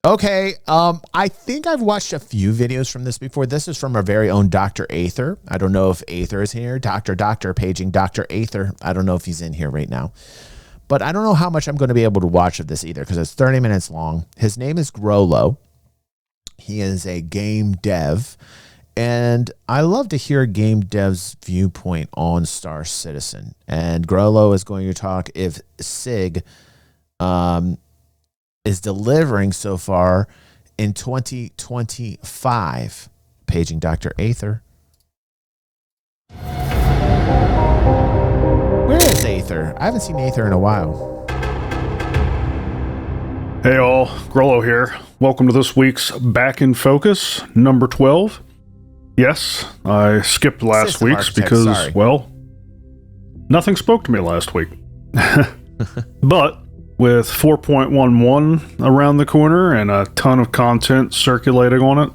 Okay, I think I've watched a few videos from this before. This is from our very own Dr. Aether. I don't know if Aether is here. Doctor, paging Dr. Aether. I don't know if he's in here right now. But I don't know how much I'm going to be able to watch of this either because it's 30 minutes long. His name is Grolo. He is a game dev. And I love to hear a game dev's viewpoint on Star Citizen. And Grolo is going to talk if C.I.G. is delivering so far in 2025. Paging Dr. Aether. Where is Aether? I haven't seen Aether in a while. Hey all, Grolo here. Welcome to this week's Back in Focus, number 12. Yes, I skipped last week's because, well, nothing spoke to me last week. But with 4.11 around the corner and a ton of content circulating on it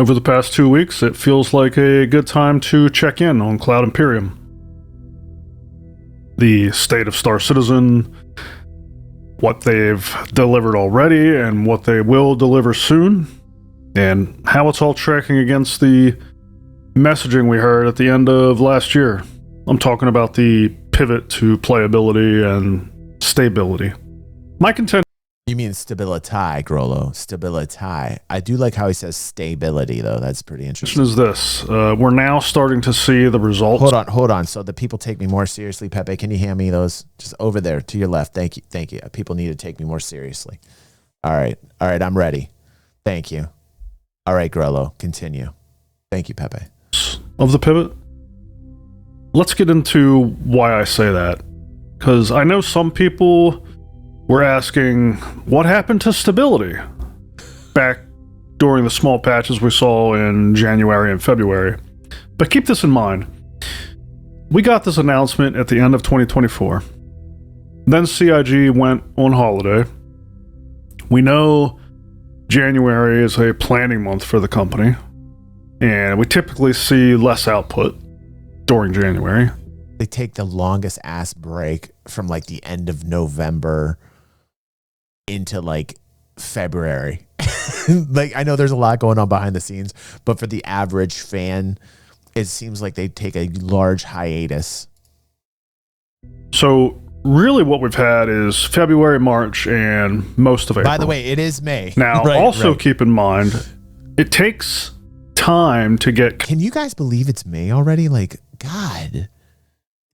over the past 2 weeks, it feels like a good time to check in on Cloud Imperium. The state of Star Citizen, what they've delivered already and what they will deliver soon, and how it's all tracking against the messaging we heard at the end of last year. I'm talking about the pivot to playability and stability. My contention. You mean stability, Grolo. Stability. I do like how he says stability, though. That's pretty interesting. Is this. We're now starting to see the results. Hold on. So the people take me more seriously. Pepe, can you hand me those? Just over there to your left. Thank you. People need to take me more seriously. All right. I'm ready. Thank you. All right, Grolo, continue. Thank you, Pepe. Of the pivot? Let's get into why I say that. Because I know some people were asking, what happened to stability back during the small patches we saw in January and February? But keep this in mind. We got this announcement at the end of 2024. Then C.I.G. went on holiday. We know January is a planning month for the company, and we typically see less output during January. They take the longest ass break from like the end of November into like February. Like, I know there's a lot going on behind the scenes, but for the average fan, it seems like they take a large hiatus. So really what we've had is February, March, and most of April. By the way, it is May. Now, also keep in mind, it takes time to get... Can you guys believe it's May already? Like, God,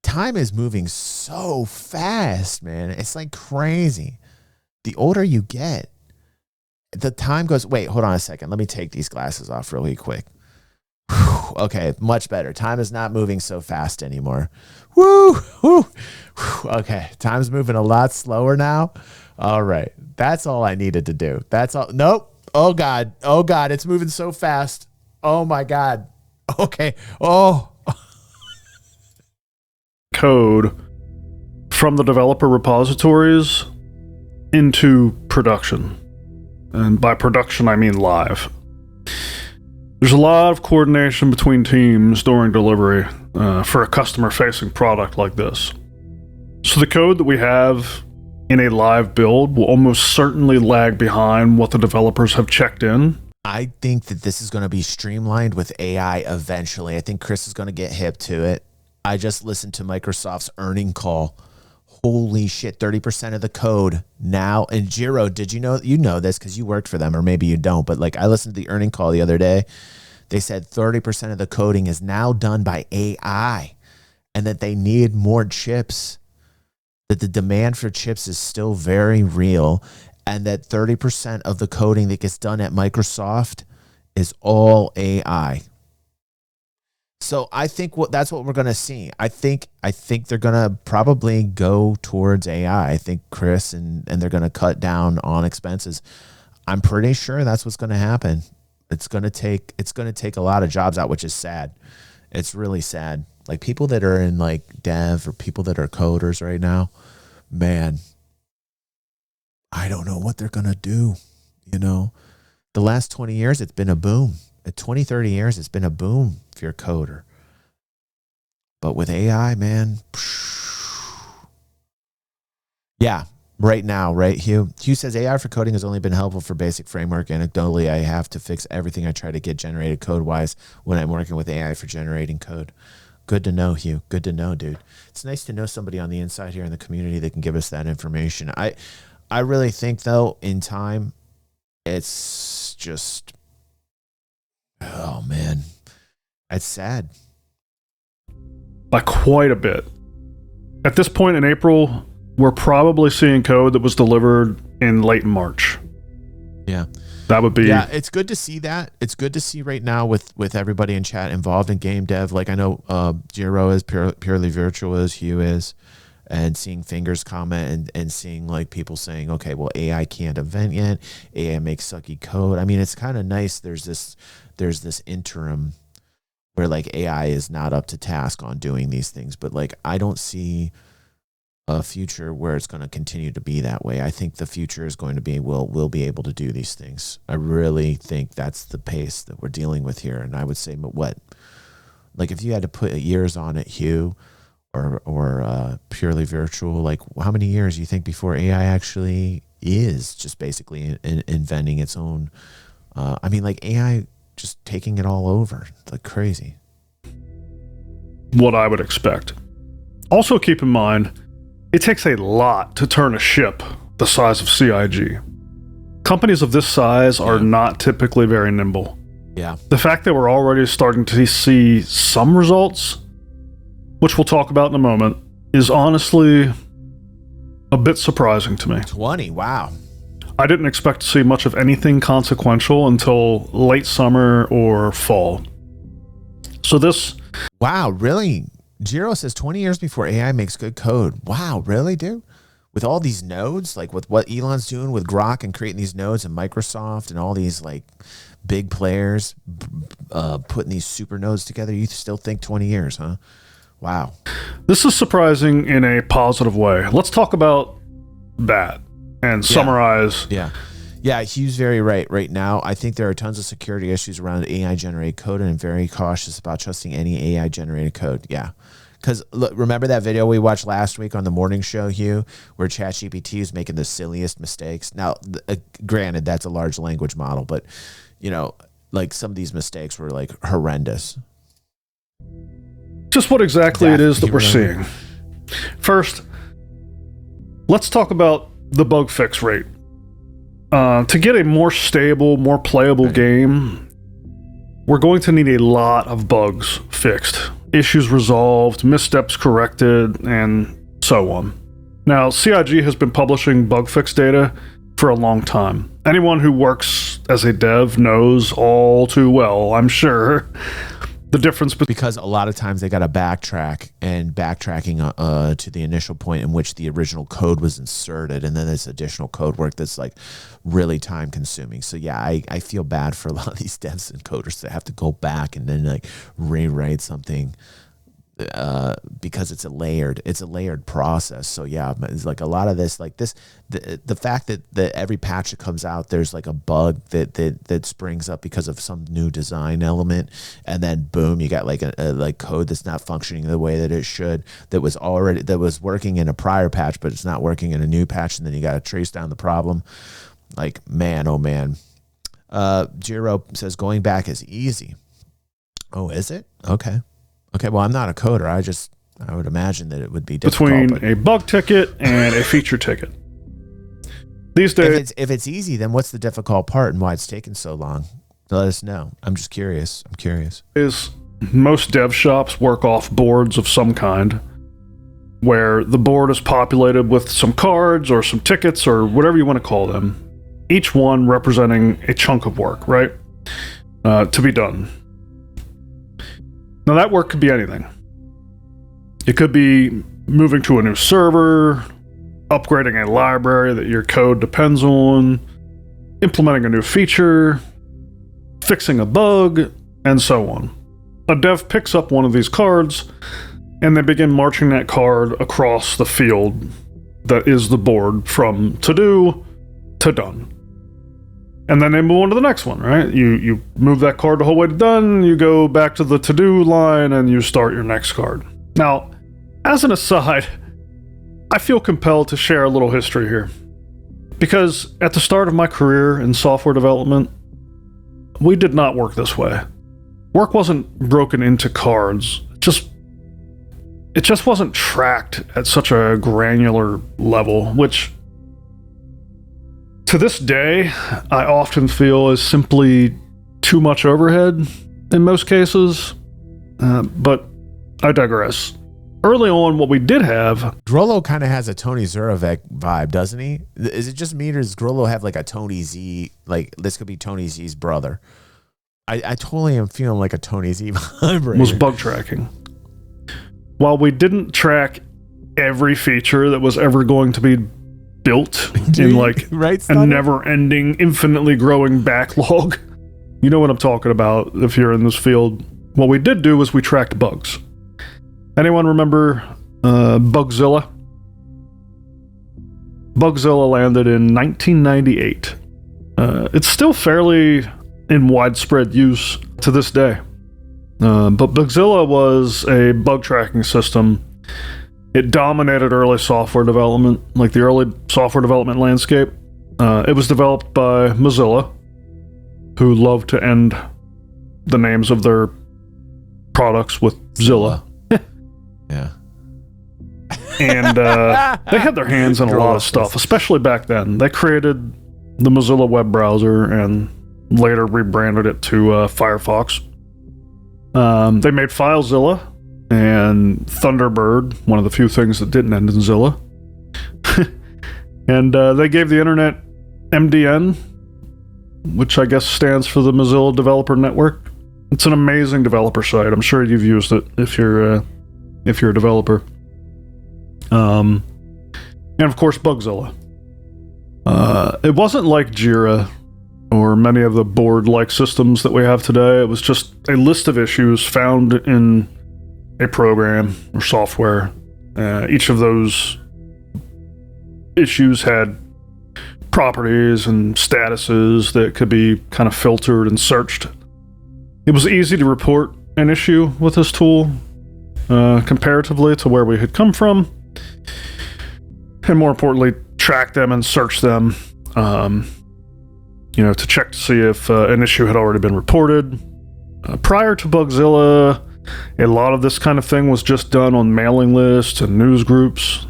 time is moving so fast, man. It's like crazy. The older you get, the time goes... Wait, hold on a second. Let me take these glasses off really quick. Whew, okay, much better. Time is not moving so fast anymore. Woo! Woo! Okay, time's moving a lot slower now. All right, that's all I needed to do. That's all. Nope. Oh God, it's moving so fast. Oh my God. Okay. Oh. Code from the developer repositories into production, and by production I mean live. There's a lot of coordination between teams during delivery for a customer-facing product like this. So the code that we have in a live build will almost certainly lag behind what the developers have checked in. I think that this is going to be streamlined with AI eventually. I think Chris is going to get hip to it. I just listened to Microsoft's earning call. Holy shit, 30% of the code now. And Jiro, did you know this because you worked for them, or maybe you don't, but like I listened to the earning call the other day. They said 30% of the coding is now done by AI and that they need more chips, that the demand for chips is still very real, and that 30% of the coding that gets done at Microsoft is all AI. So I think that's what we're going to see. I think they're going to probably go towards AI. I think Chris and they're going to cut down on expenses. I'm pretty sure that's what's going to happen. It's going to take a lot of jobs out, which is sad. It's really sad. Like people that are in like dev or people that are coders right now, man, I don't know what they're going to do. You know, the last 20 years, it's been a boom. At 20, 30 years, it's been a boom if you're a coder. But with AI, man, yeah, right now, right, Hugh? Hugh says AI for coding has only been helpful for basic framework. Anecdotally, I have to fix everything I try to get generated code-wise when I'm working with AI for generating code. Good to know, Hugh. Good to know, dude. It's nice to know somebody on the inside here in the community that can give us that information. I really think, though, in time, it's just, oh, man. It's sad. By quite a bit. At this point in April, we're probably seeing code that was delivered in late March. Yeah. That would be... Yeah, it's good to see that. It's good to see right now with everybody in chat involved in game dev. Like I know Jiro is, Purely Virtual is, Hugh is, and seeing Fingers comment and seeing like people saying, okay, well, AI can't event yet. AI makes sucky code. I mean, it's kind of nice. There's this interim where like AI is not up to task on doing these things. But like, I don't see a future where it's going to continue to be that way. I think the future is going to be, we'll be able to do these things. I really think that's the pace that we're dealing with here. And I would say, what, like if you had to put years on it, Hugh, or Purely Virtual, like how many years do you think before AI actually is just basically inventing its own, I mean, like AI just taking it all over like crazy. What I would expect. Also keep in mind, it takes a lot to turn a ship the size of CIG. Companies of this size are not typically very nimble. Yeah. The fact that we're already starting to see some results, which we'll talk about in a moment, is honestly a bit surprising to me. 20, wow. I didn't expect to see much of anything consequential until late summer or fall. So this... Wow, really? Jiro says 20 years before AI makes good code. Wow, really, dude? With all these nodes, like with what Elon's doing with Grok and creating these nodes and Microsoft and all these like big players putting these super nodes together, you still think 20 years, huh? Wow. This is surprising in a positive way. Let's talk about that and summarize. Yeah, Hugh's very right. Right now, I think there are tons of security issues around AI-generated code, and I'm very cautious about trusting any AI-generated code. Yeah. Because remember that video we watched last week on the morning show, Hugh, where ChatGPT is making the silliest mistakes? Now, granted, that's a large language model, but, you know, like some of these mistakes were like horrendous. Just what exactly it is that we're seeing. First, let's talk about the bug fix rate. To get a more stable, more playable game, we're going to need a lot of bugs fixed, issues resolved, missteps corrected, and so on. Now, CIG has been publishing bug fix data for a long time. Anyone who works as a dev knows all too well, I'm sure, the difference because a lot of times they got to backtrack, and backtracking to the initial point in which the original code was inserted, and then there's additional code work that's like really time consuming. So yeah, I feel bad for a lot of these devs and coders that have to go back and then like rewrite something because it's a layered process. So yeah, it's like a lot of this, like this, the fact that every patch that comes out, there's like a bug that springs up because of some new design element, and then boom, you got like a like code that's not functioning the way that it should, that was working in a prior patch, but it's not working in a new patch, and then you got to trace down the problem. Like, man, oh man. Jiro says going back is easy. Oh, is it? Okay. Well, I'm not a coder. I would imagine that it would be difficult. Between a bug ticket and a feature ticket. These days, if it's easy, then what's the difficult part and why it's taken so long? Let us know. I'm just curious. Is most dev shops work off boards of some kind, where the board is populated with some cards or some tickets or whatever you want to call them, each one representing a chunk of work, right? To be done. Now that work could be anything. It could be moving to a new server, upgrading a library that your code depends on, implementing a new feature, fixing a bug, and so on. A dev picks up one of these cards, and they begin marching that card across the field that is the board from to do to done. And then they move on to the next one, right? You move that card the whole way to done, you go back to the to-do line, and you start your next card. Now, as an aside, I feel compelled to share a little history here. Because at the start of my career in software development, we did not work this way. Work wasn't broken into cards. It just wasn't tracked at such a granular level, which to this day, I often feel is simply too much overhead in most cases. But I digress. Early on, what we did have... Grolo kind of has a Tony Zurovec vibe, doesn't he? Is it just me, or does Grolo have like a Tony Z? Like, this could be Tony Z's brother. I totally am feeling like a Tony Z vibe right was here. Bug tracking. While we didn't track every feature that was ever going to be built in like a never-ending, infinitely growing backlog, you know what I'm talking about if you're in this field. What we did do was we tracked bugs. Anyone remember Bugzilla? Bugzilla landed in 1998. It's still fairly in widespread use to this day. But Bugzilla was a bug tracking system. It dominated early software development, like the early software development landscape. It was developed by Mozilla, who loved to end the names of their products with Zilla. Yeah. And they had their hands in a lot of stuff, especially back then. They created the Mozilla web browser and later rebranded it to Firefox. They made FileZilla and Thunderbird, one of the few things that didn't end in Zilla. And they gave the internet MDN, which I guess stands for the Mozilla Developer Network. It's an amazing developer site. I'm sure you've used it if you're a developer. And of course, Bugzilla. It wasn't like Jira or many of the board-like systems that we have today. It was just a list of issues found in a program or software. Each of those issues had properties and statuses that could be kind of filtered and searched. It was easy to report an issue with this tool, comparatively to where we had come from, and more importantly, track them and search them, to check to see if an issue had already been reported. Prior to Bugzilla, a lot of this kind of thing was just done on mailing lists and news groups.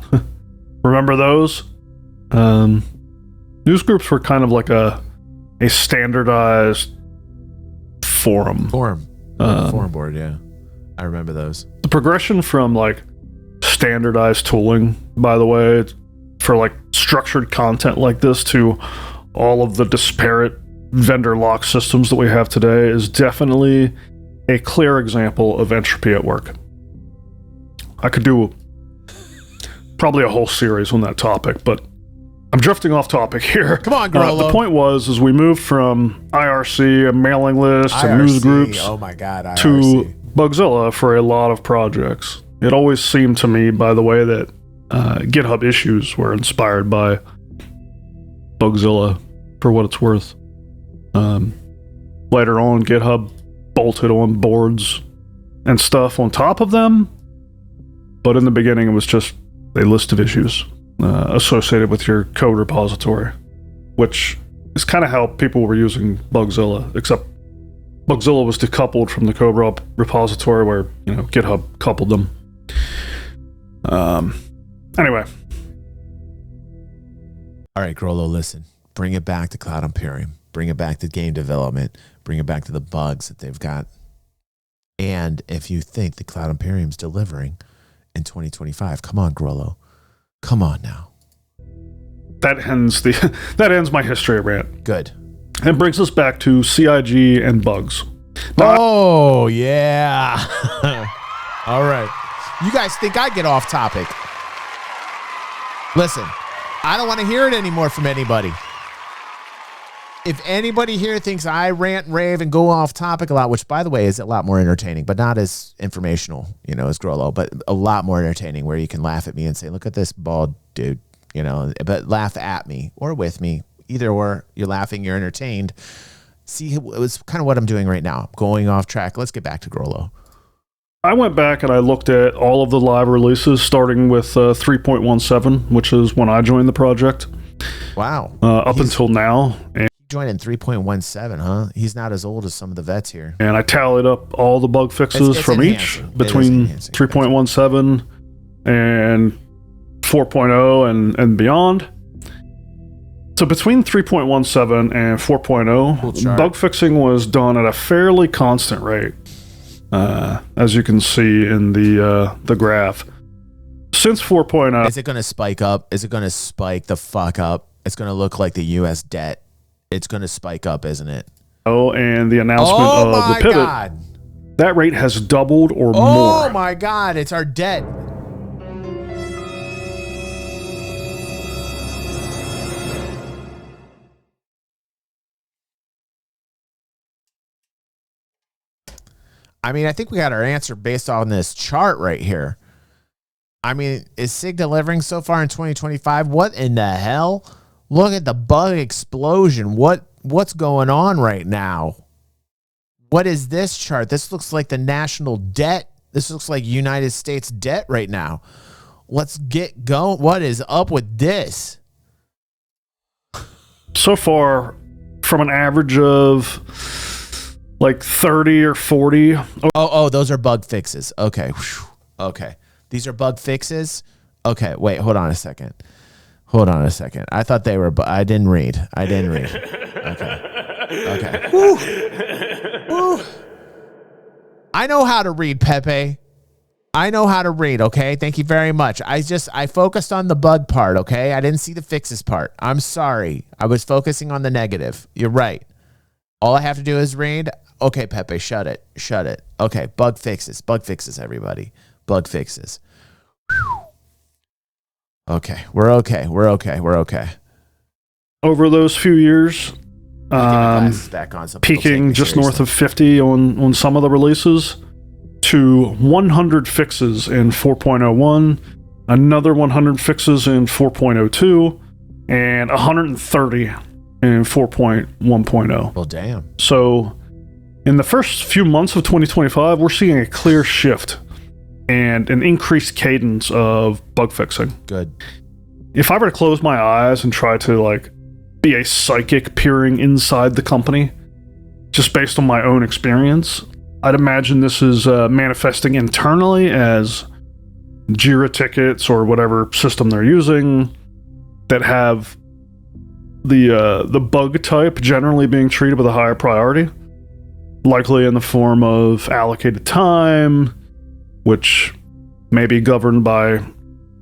Remember those? News groups were kind of like a standardized forum board. Yeah, I remember those. The progression from like standardized tooling, by the way, for like structured content like this to all of the disparate vendor lock systems that we have today is definitely a clear example of entropy at work. I could do probably a whole series on that topic, but I'm drifting off topic here. Come on, Grolo. The point was, is we moved from IRC, a mailing list, and news groups, oh my God, IRC, to Bugzilla for a lot of projects. It always seemed to me, by the way, that GitHub issues were inspired by Bugzilla, for what it's worth. Later on, GitHub bolted on boards and stuff on top of them, but in the beginning, it was just a list of issues associated with your code repository, which is kind of how people were using Bugzilla, except Bugzilla was decoupled from the code repository where, GitHub coupled them. Anyway. All right, Grolo, listen. Bring it back to Cloud Imperium. Bring it back to game development. Bring it back to the bugs that they've got. And if you think the Cloud Imperium's delivering in 2025, come on, Grolo. Come on now. That ends my history rant. Good. And brings us back to CIG and bugs. Now, yeah. All right. You guys think I get off topic? Listen, I don't want to hear it anymore from anybody. If anybody here thinks I rant and rave and go off topic a lot, which, by the way, is a lot more entertaining, but not as informational, as Grolo, but a lot more entertaining, where you can laugh at me and say, look at this bald dude, but laugh at me or with me. Either or, you're laughing, you're entertained. See, it was kind of what I'm doing right now. I'm going off track. Let's get back to Grolo. I went back and I looked at all of the live releases, starting with 3.17, which is when I joined the project. Wow. Up until now. And he joined in 3.17, huh? He's not as old as some of the vets here. And I tallied up all the bug fixes It's from each between 3.17 and 4.0 and beyond. So between 3.17 and 4.0, bug fixing was done at a fairly constant rate, as you can see in the graph. Since 4.0, is it going to spike up? Is it going to spike the fuck up? It's going to look like the U.S. debt. It's going to spike up, isn't it? Oh, and the announcement of the pivot. God. That rate has doubled or more. Oh my God, it's our debt. I mean, I think we got our answer based on this chart right here. I mean, is CIG delivering so far in 2025? What in the hell? Look at the bug explosion. What's going on right now? What is this chart? This looks like the national debt. This looks like United States debt right now. Let's get going. What is up with this? So far, from an average of like 30 or 40. Oh, those are bug fixes. Okay. Okay. These are bug fixes. Okay. Wait, hold on a second. I thought they were, but I didn't read. Okay. Woo. I know how to read, Pepe. I know how to read. Okay. Thank you very much. I focused on the bug part. Okay. I didn't see the fixes part. I'm sorry. I was focusing on the negative. You're right. All I have to do is read. Okay, Pepe, shut it. Okay, bug fixes, everybody. Bug fixes. Whew. Okay, we're okay. Over those few years, peaking just north of 50 on some of the releases, to 100 fixes in 4.01, another 100 fixes in 4.02, and 130 in 4.1.0. Well, damn. So in the first few months of 2025, we're seeing a clear shift and an increased cadence of bug fixing. Good. If I were to close my eyes and try to like be a psychic peering inside the company, just based on my own experience, I'd imagine this is manifesting internally as Jira tickets or whatever system they're using that have the bug type generally being treated with a higher priority, likely in the form of allocated time, which may be governed by,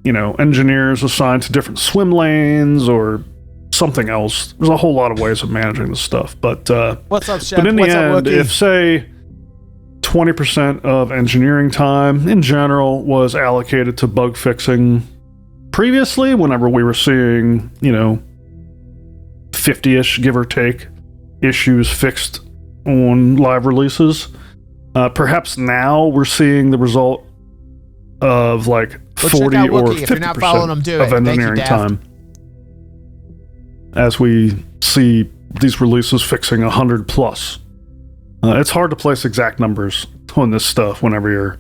engineers assigned to different swim lanes or something else. There's a whole lot of ways of managing this stuff. But what's up, Chef? But in the What's end, up, if say 20% of engineering time in general was allocated to bug fixing previously, whenever we were seeing, 50-ish, give or take, issues fixed on live releases, perhaps now we're seeing the result of like 40 or 50% of engineering time, as we see these releases fixing 100 plus. It's hard to place exact numbers on this stuff whenever you're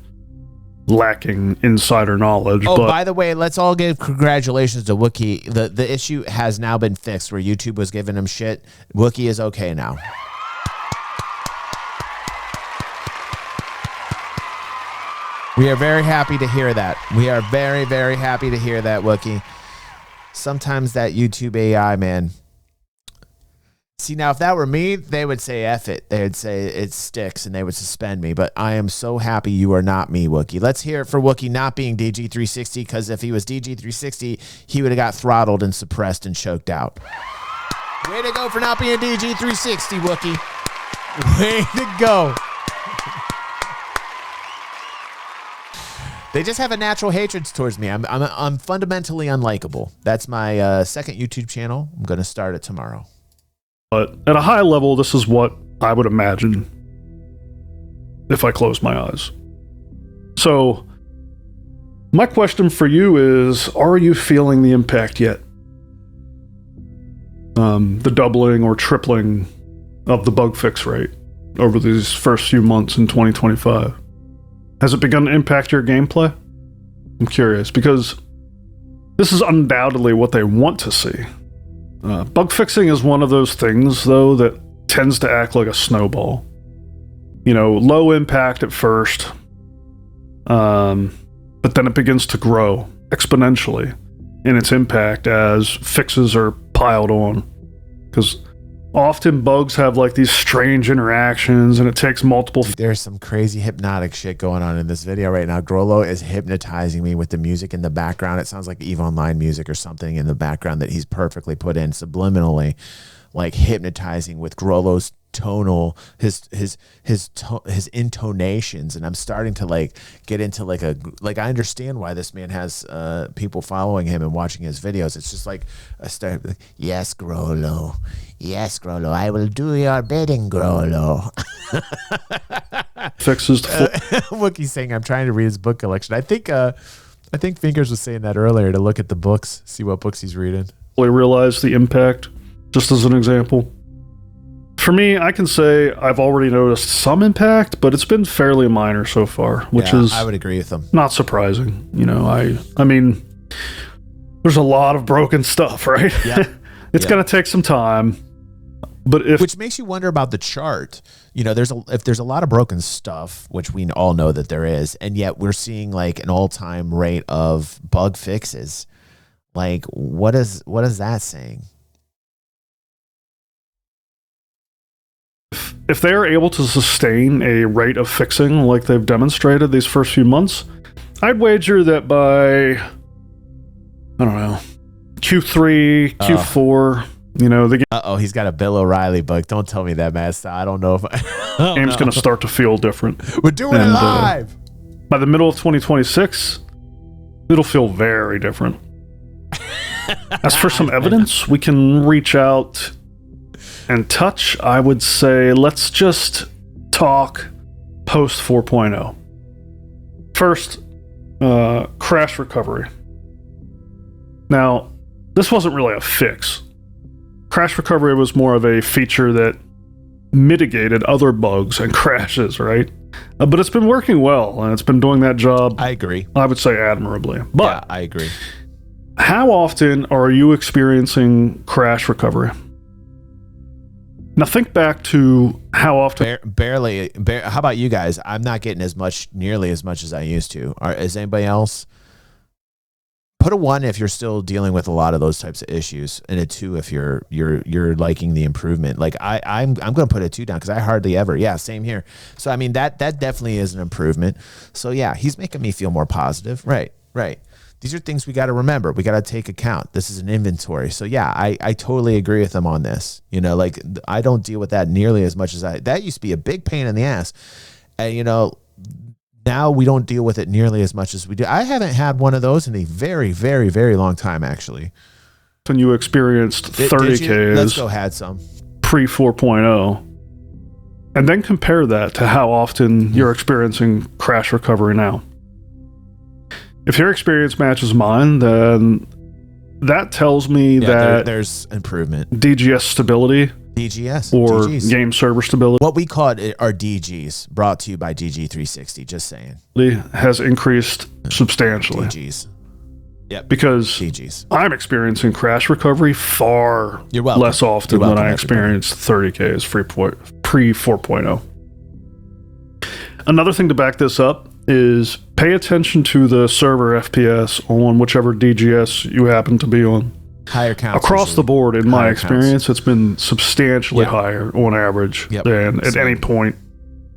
lacking insider knowledge. Oh, but by the way, let's all give congratulations to Wookie. The issue has now been fixed where YouTube was giving him shit. Wookie is okay now. We are very happy to hear that. We are very, very happy to hear that, Wookie. Sometimes that YouTube AI, man. See, now, if that were me, they would say F it. They would say it sticks, and they would suspend me. But I am so happy you are not me, Wookie. Let's hear it for Wookie not being DG360, because if he was DG360, he would have got throttled and suppressed and choked out. Way to go for not being DG360, Wookie. Way to go. They just have a natural hatred towards me. I'm fundamentally unlikable. That's my second YouTube channel. I'm going to start it tomorrow. But at a high level, this is what I would imagine if I close my eyes. So, my question for you is, are you feeling the impact yet? The doubling or tripling of the bug fix rate over these first few months in 2025. Has it begun to impact your gameplay? I'm curious, because this is undoubtedly what they want to see. Bug fixing is one of those things, though, that tends to act like a snowball. Low impact at first, but then it begins to grow exponentially in its impact as fixes are piled on. Because often bugs have like these strange interactions, and it takes multiple. There's some crazy hypnotic shit going on in this video right now. Grolo is hypnotizing me with the music in the background. It sounds like EVE Online music or something in the background that he's perfectly put in subliminally, like hypnotizing with Grolo's tonal, his intonations, and I'm starting to get into I understand why this man has people following him and watching his videos. It's just like I start, yes, Grolo, I will do your bidding, Grolo. Fixes Wookie's saying I'm trying to read his book collection. I think Fingers was saying that earlier, to look at the books, see what books he's reading. I realize the impact, just as an example. For me, I can say I've already noticed some impact, but it's been fairly minor so far, which is, I would agree with him. Not surprising. I mean, there's a lot of broken stuff, right? Yeah. It's going to take some time. But which makes you wonder about the chart. If there's a lot of broken stuff, which we all know that there is, and yet we're seeing like an all-time rate of bug fixes. Like, what is that saying? If they are able to sustain a rate of fixing like they've demonstrated these first few months, I'd wager that by, I don't know, Q3, Q4, he's got a Bill O'Reilly bug. Don't tell me that, man. I don't know if the game's going to start to feel different. We're doing it live. By the middle of 2026, it'll feel very different. As for some evidence, we can reach out and touch. I would say let's just talk post 4.0. First, crash recovery. Now, this wasn't really a fix. Crash recovery was more of a feature that mitigated other bugs and crashes, right? But it's been working well, and it's been doing that job. I agree. I would say admirably. But yeah, I agree. How often are you experiencing crash recovery? Now think back to how often. Barely. How about you guys? I'm not getting nearly as much as I used to. Is anybody else? Put a 1 if you're still dealing with a lot of those types of issues, and a 2 if you're liking the improvement. Like I'm going to put a 2 down because I hardly ever. Yeah, same here. So I mean that definitely is an improvement. So yeah, he's making me feel more positive. Right. These are things we got to remember. We got to take account. This is an inventory. So yeah, I totally agree with him on this. I don't deal with that nearly as much as that used to be a big pain in the ass. And now we don't deal with it nearly as much as we do. I haven't had one of those in a very, very, very long time, actually. When you experienced 30Ks. Let's go had some. Pre 4.0. And then compare that to how often you're experiencing crash recovery now. If your experience matches mine, then that tells me that there's improvement. DGS stability. DGS. Or DGs. Game server stability. What we call it are DGs, brought to you by DG360, just saying. Has increased substantially. DGs. Yep. Because DGs. I'm experiencing crash recovery far less often than I experienced 30Ks pre 4.0. Another thing to back this up is pay attention to the server FPS on whichever DGS you happen to be on. Higher counts. Across usually. the board, in my experience, counts. It's been substantially higher on average than at any point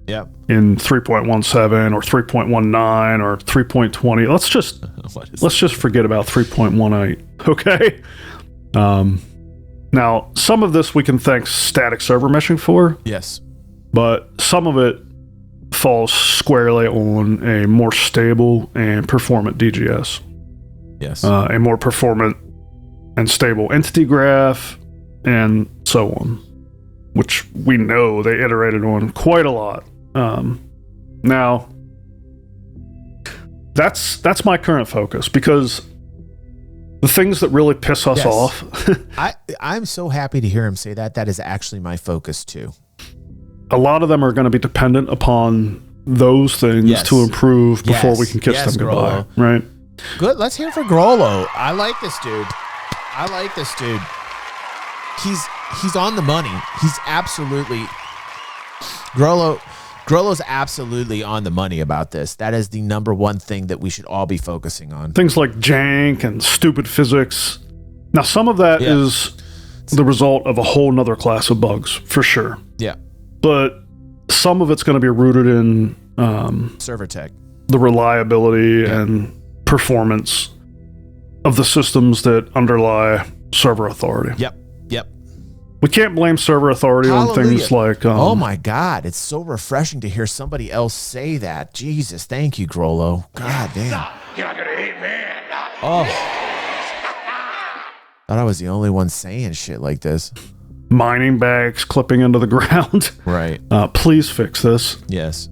in 3.17 or 3.19 or 3.20. Let's just forget about 3.18. Okay. Now, some of this we can thank static server meshing for. Yes. But some of it falls squarely on a more stable and performant DGS. Yes. A more performant and stable entity graph, and so on, which we know they iterated on quite a lot. Now, that's my current focus, because the things that really piss us off. I'm so happy to hear him say that. That is actually my focus too. A lot of them are going to be dependent upon those things to improve before we can kiss them goodbye. Grolo. Right? Good. Let's hear for Grolo. I like this dude. He's on the money. He's absolutely Grolo's absolutely on the money about this. That is the number one thing that we should all be focusing on. Things like jank and stupid physics. Now, some of that is the result of a whole nother class of bugs, for sure. Yeah. But some of it's going to be rooted in server tech, the reliability and performance of the systems that underlie server authority. Yep. We can't blame server authority on things like... oh my God, it's so refreshing to hear somebody else say that. Jesus, thank you, Grolo. God damn. You're not going to hate me. Oh. Thought I was the only one saying shit like this. Mining bags clipping into the ground. Right. Please fix this. Yes.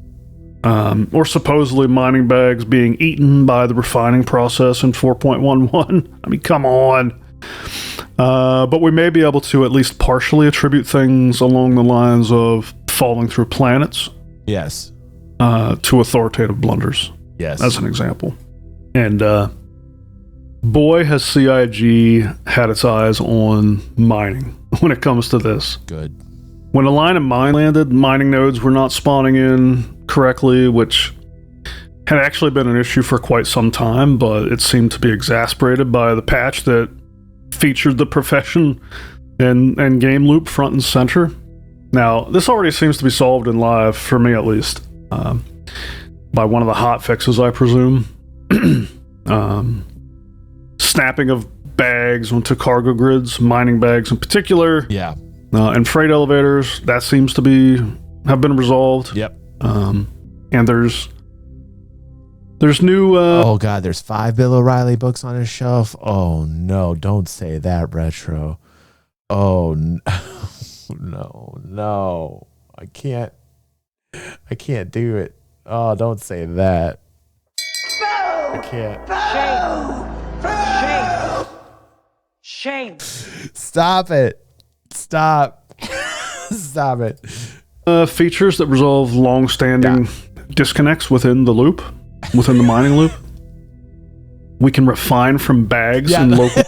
Or supposedly mining bags being eaten by the refining process in 4.11. I mean, come on. But we may be able to at least partially attribute things along the lines of falling through planets. Yes. To authoritative blunders. Yes. As an example. And boy, has CIG had its eyes on mining when it comes to this. Good. When a line of mine landed, mining nodes were not spawning in correctly, which had actually been an issue for quite some time, but it seemed to be exasperated by the patch that featured the profession and game loop front and center. Now, this already seems to be solved in live, for me at least, by one of the hot fixes, I presume. Snapping of bags onto cargo grids, mining bags in particular. Yeah. And freight elevators, that seems to have been resolved. Yep. And there's new... oh, God, there's 5 Bill O'Reilly books on his shelf. Oh, no, don't say that, Retro. Oh, no. I can't do it. Oh, don't say that. I can't. Shame. Stop it. Stop it. Features that resolve long-standing disconnects within the loop, within the mining loop. We can refine from bags and local...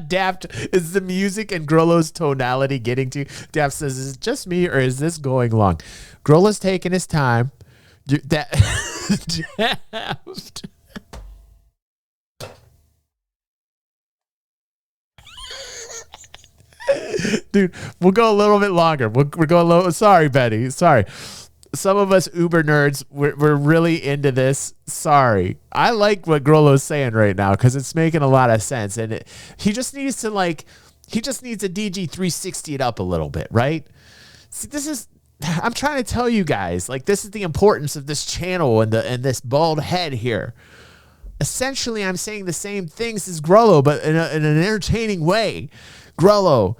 Daft, is the music and Grolo's tonality getting to... Daft says, is it just me or is this going long? Grolo's taking his time. Daft... Dude, we'll go a little bit longer. We're going a little... Sorry, Betty. Sorry. Some of us Uber nerds, we're really into this. Sorry. I like what Grolo's saying right now because it's making a lot of sense. And he just needs to a DG 360 it up a little bit, right? See, I'm trying to tell you guys, like, this is the importance of this channel and this bald head here. Essentially, I'm saying the same things as Grolo, but in an entertaining way. Grolo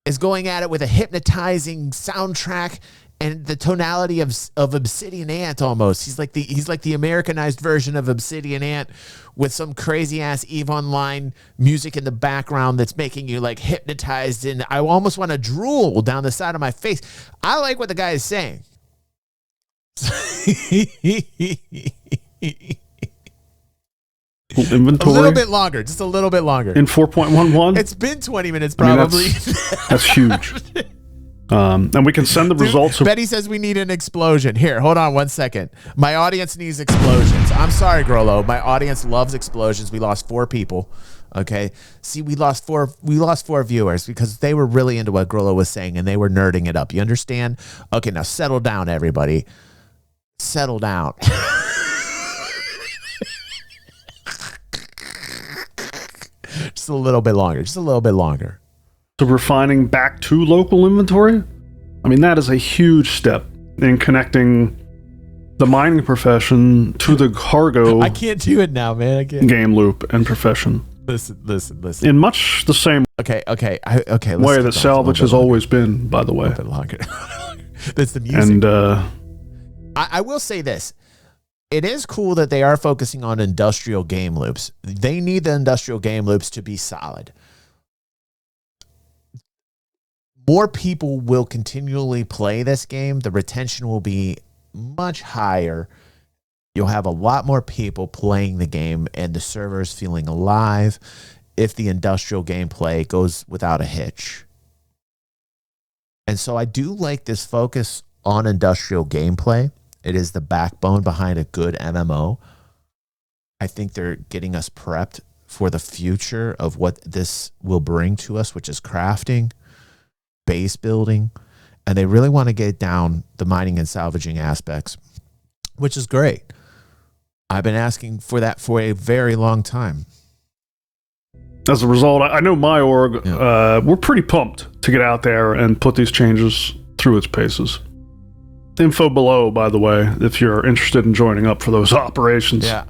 is going at it with a hypnotizing soundtrack and the tonality of Obsidian Ant almost. He's like the Americanized version of Obsidian Ant with some crazy ass EVE Online music in the background that's making you like hypnotized, and I almost want to drool down the side of my face. I like what the guy is saying. Inventory. A little bit longer, just a little bit longer. In 4.11? It's been 20 minutes probably. That's huge. And we can send the results. Betty says we need an explosion. Here, hold on 1 second. My audience needs explosions. I'm sorry, Grolo. My audience loves explosions. We lost 4 people. Okay. See, we lost four viewers because they were really into what Grolo was saying and they were nerding it up. You understand? Okay, now settle down, everybody. Settle down. Just a little bit longer. So refining back to local inventory? I mean, that is a huge step in connecting the mining profession to the cargo. I can't do it now, man. I can't. Game loop and profession. Listen. In much the same okay. way that salvage has always been, by the way. A little bit longer. That's the music. And I will say this. It is cool that they are focusing on industrial game loops. They need the industrial game loops to be solid. More people will continually play this game. The retention will be much higher. You'll have a lot more people playing the game and the servers feeling alive if the industrial gameplay goes without a hitch. And so I do like this focus on industrial gameplay. It is the backbone behind a good MMO. I think they're getting us prepped for the future of what this will bring to us, which is crafting, base building, and they really want to get down the mining and salvaging aspects, which is great. I've been asking for that for a very long time. As a result, I know my org, we're pretty pumped to get out there and put these changes through its paces. Info below, by the way, if you're interested in joining up for those operations. Yeah.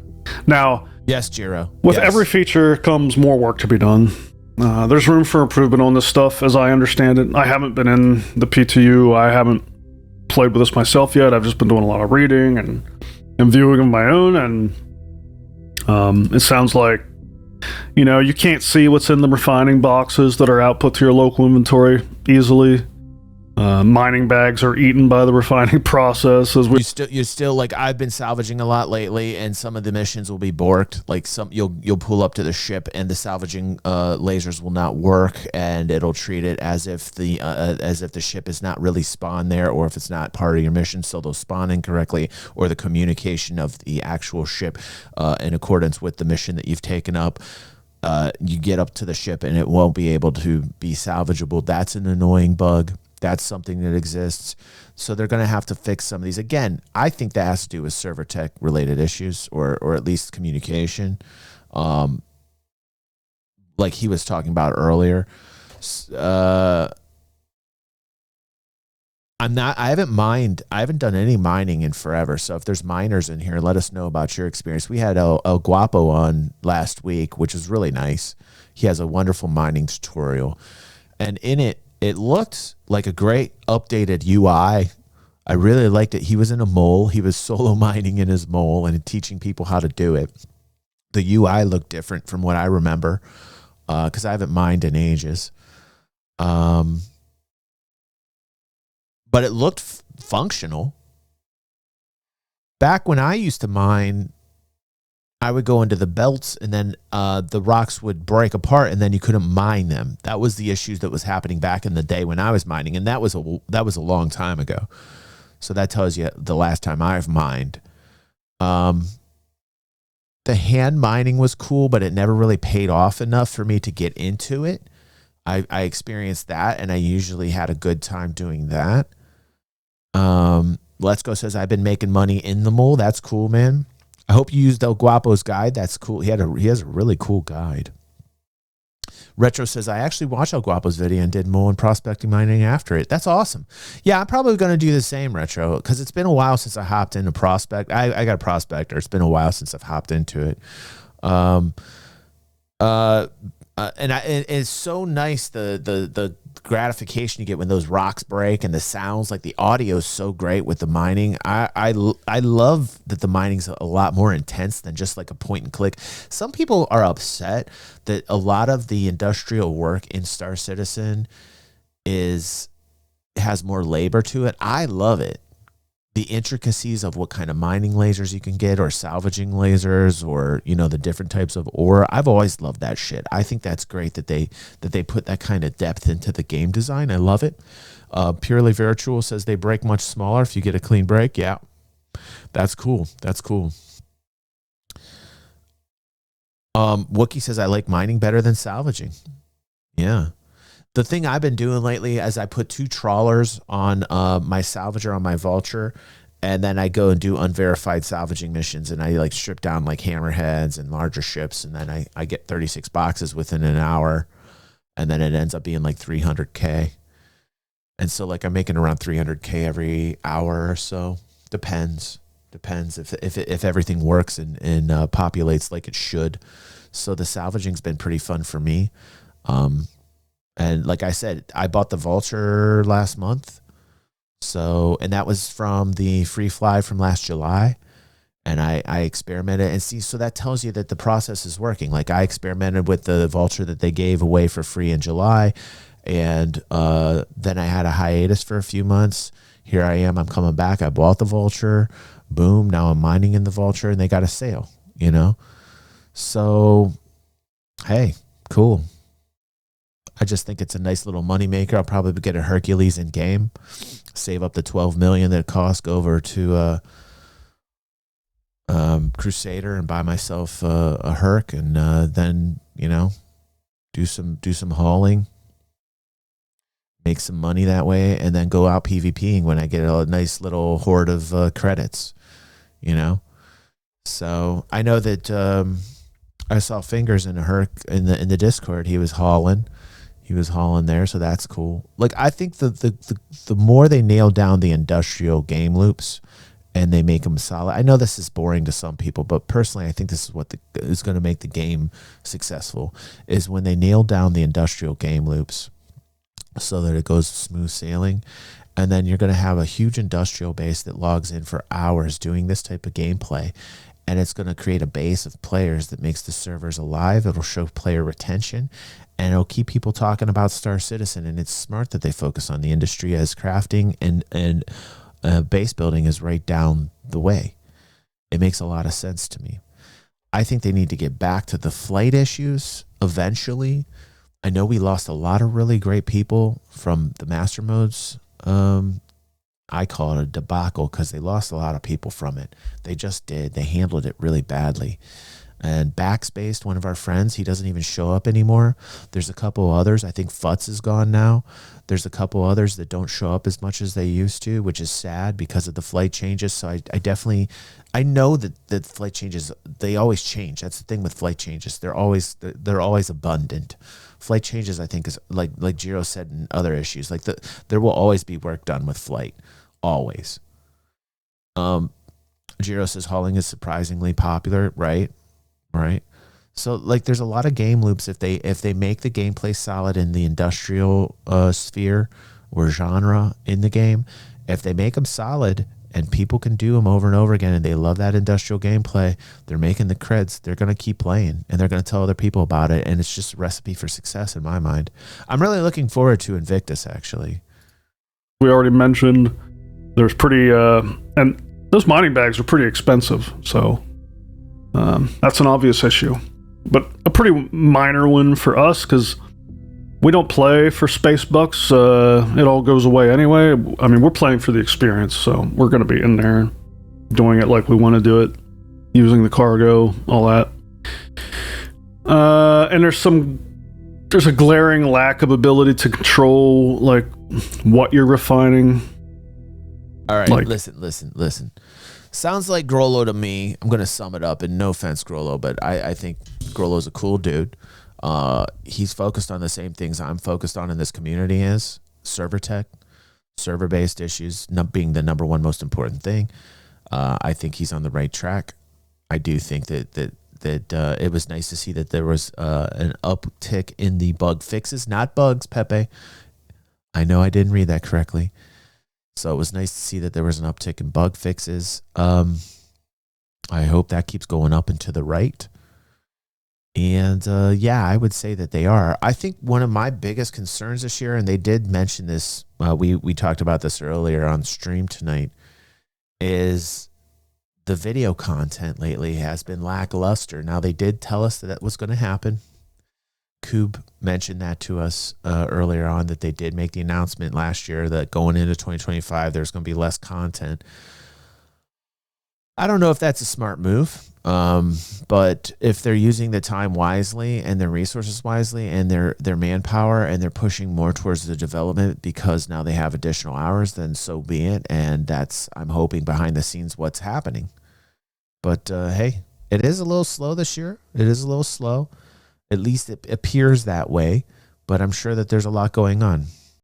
Now, yes, Jiro. With yes. every feature comes more work to be done. There's room for improvement on this stuff, as I understand it. I haven't been in the PTU. I haven't played with this myself yet. I've just been doing a lot of reading and viewing of my own, and it sounds like, you know, you can't see what's in the refining boxes that are output to your local inventory easily. Mining bags are eaten by the refining process. You still like, I've been salvaging a lot lately, and some of the missions will be borked. Like you'll pull up to the ship, and the salvaging lasers will not work, and it'll treat it as if the ship is not really spawned there, or if it's not part of your mission, so they'll spawn incorrectly, or the communication of the actual ship in accordance with the mission that you've taken up. You get up to the ship, and it won't be able to be salvageable. That's an annoying bug. That's something that exists. So they're going to have to fix some of these. Again, I think that has to do with server tech related issues, or at least communication. Like he was talking about earlier. I haven't done any mining in forever. So if there's miners in here, let us know about your experience. We had El Guapo on last week, which was really nice. He has a wonderful mining tutorial, and in it looked like a great updated UI. I really liked it. He was in a mole. He was solo mining in his mole and teaching people how to do it. The UI looked different from what I remember, because I haven't mined in ages. But it looked functional. Back when I used to mine, I would go into the belts, and then the rocks would break apart, and then you couldn't mine them. That was the issues that was happening back in the day when I was mining, and that was a long time ago. So that tells you the last time I've mined. The hand mining was cool, but it never really paid off enough for me to get into it. I experienced that, and I usually had a good time doing that. Let's Go says, I've been making money in the mole. That's cool, man. I hope you used El Guapo's guide. That's cool. He has a really cool guide. Retro says, I actually watched El Guapo's video and did mole and prospecting mining after it. That's awesome. Yeah, I'm probably going to do the same, Retro, because it's been a while since I hopped into prospect. I got a prospector. It's been a while since I've hopped into it. It's so nice the gratification you get when those rocks break, and the sounds, like the audio is so great with the mining. I love that the mining's a lot more intense than just like a point and click. Some people are upset that a lot of the industrial work in Star Citizen has more labor to it. I love it. The intricacies of what kind of mining lasers you can get, or salvaging lasers, or, you know, the different types of ore. I've always loved that shit. I think that's great that they put that kind of depth into the game design. I love it. Purely Virtual says they break much smaller if you get a clean break. Yeah, that's cool. That's cool. Wookie says, I like mining better than salvaging. Yeah. The thing I've been doing lately is I put 2 trawlers on my salvager on my vulture, and then I go and do unverified salvaging missions, and I like strip down like hammerheads and larger ships, and then I get 36 boxes within an hour, and then it ends up being like 300K. And so like I'm making around 300K every hour or so. Depends if everything works and populates like it should. So the salvaging's been pretty fun for me. And like I said, I bought the vulture last month. So, and that was from the free fly from last July. And I experimented and see, so that tells you that the process is working. Like I experimented with the vulture that they gave away for free in July, And then I had a hiatus for a few months. Here I am. I'm coming back. I bought the Vulture. Boom. Now I'm mining in the Vulture, and they got a sale, you know? So, hey, cool. I just think it's a nice little moneymaker. I'll probably get a Hercules in game, save up the $12 million that it costs, go over to Crusader and buy myself a Herc, and then, you know, do some hauling, make some money that way, and then go out PvPing when I get a nice little horde of credits, you know. So I know that I saw Fingers in a Herc in the Discord. He was hauling there, so that's cool. Like, I think the more they nail down the industrial game loops and they make them solid. I know this is boring to some people, but personally, I think this is what is going to make the game successful, is when they nail down the industrial game loops so that it goes smooth sailing. And then you're going to have a huge industrial base that logs in for hours doing this type of gameplay. And it's going to create a base of players that makes the servers alive. It'll show player retention, and it'll keep people talking about Star Citizen. And it's smart that they focus on the industry, as crafting and base building is right down the way. It makes a lot of sense to me. I think they need to get back to the flight issues eventually. I know we lost a lot of really great people from the master modes. I call it a debacle because they lost a lot of people from it. They just did. They handled it really badly. And Backspaced, one of our friends, he doesn't even show up anymore. There's a couple others. I think Futz is gone now. There's a couple others that don't show up as much as they used to, which is sad because of the flight changes. So I know that flight changes, they always change. That's the thing with flight changes. They're always abundant. Flight changes, I think, is like Jiro said in other issues, like there will always be work done with flight. Always. Jiro says hauling is surprisingly popular, right? Right. So like there's a lot of game loops if they make the gameplay solid in the industrial sphere or genre in the game. If they make them solid and people can do them over and over again and they love that industrial gameplay, they're making the creds, they're going to keep playing and they're going to tell other people about it, and it's just a recipe for success in my mind. I'm really looking forward to Invictus, actually. We already mentioned there's pretty and those mining bags are pretty expensive, so that's an obvious issue, but a pretty minor one for us because we don't play for space bucks. It all goes away anyway. I mean, we're playing for the experience, so we're going to be in there doing it like we want to do it, using the cargo, all that. And there's a glaring lack of ability to control like what you're refining. All right, like, listen. Sounds like Grolo to me. I'm going to sum it up, and no offense, Grolo, but I think Grolo's a cool dude. He's focused on the same things I'm focused on in this community is server tech, server-based issues, not being the number one most important thing. I think he's on the right track. I do think that it was nice to see that there was an uptick in the bug fixes, not bugs, Pepe. I know I didn't read that correctly. So it was nice to see that there was an uptick in bug fixes. I hope that keeps going up and to the right. And yeah, I would say that they are. I think one of my biggest concerns this year, and they did mention this, we talked about this earlier on stream tonight, is the video content lately has been lackluster. Now, they did tell us that was going to happen. Coob mentioned that to us earlier on, that they did make the announcement last year that going into 2025, there's going to be less content. I don't know if that's a smart move, but if they're using the time wisely and their resources wisely and their manpower, and they're pushing more towards the development because now they have additional hours, then so be it. And that's, I'm hoping, behind the scenes what's happening. But hey, it is a little slow this year. It is a little slow. At least it appears that way, but I'm sure that there's a lot going on.